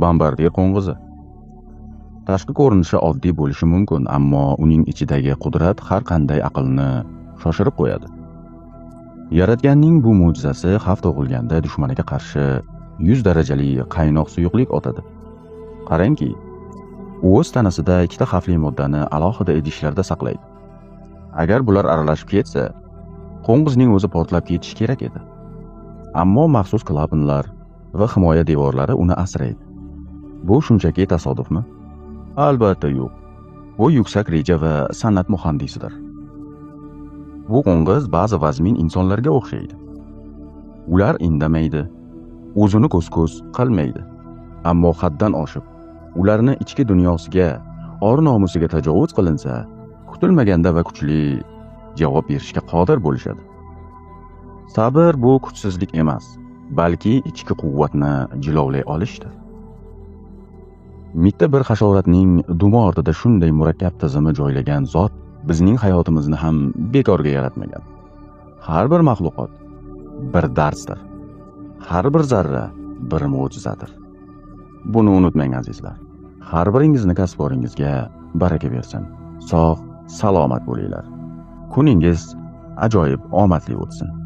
Bombardier qo'ng'izi. Tashqi ko'rinishi oddiy bo'lishi mumkin, ammo uning ichidagi qudrat har qanday aqlni shoshirib qo'yadi. Yaratganning bu mo'jizasi xavf tug'ilganda dushmaniga qarshi 100 darajali qaynoq suyuqlik otadi. Qarangki, u o'z tanasida ikkita xavfli moddani alohida idishlarda saqlaydi. Agar bular aralashib ketsa, qo'ng'izning o'zi portlab ketishi kerak edi. Ammo maxsus klapanlar va himoya devorlari uni asraydi. Bu shunchaki tasodifmi? Albatta yo'q. Bu yuksak reja va san'at muhandisidir. Bu qo'ng'iz ba'zi vazmin insonlarga o'xshaydi. Ular indamaydi, o'zini ko'z-ko'z qilmaydi. Ammo haddan oshib, ularni ichki dunyosiga, or-nomusiga tajovuz qilinsa, kutilmaganda va kuchli javob berishga qodir bo'lishadi. Sabr bu kuchsizlik emas, balki ichki quvvatni jilovlay olishdir. Mitta bir hasharotning dumi ortida shunday murakkab tizimi joylagan zot bizning hayotimizni ham bekorga yaratmagan. Har bir maxluqot bir darsdir. Har bir zarra bir mo'jizadir. Buni unutmang azizlar. Har biringizni kasb-koringizga baraka bersin. Sog', salomat bo'linglar. Kuningiz ajoyib omadli o'tsin.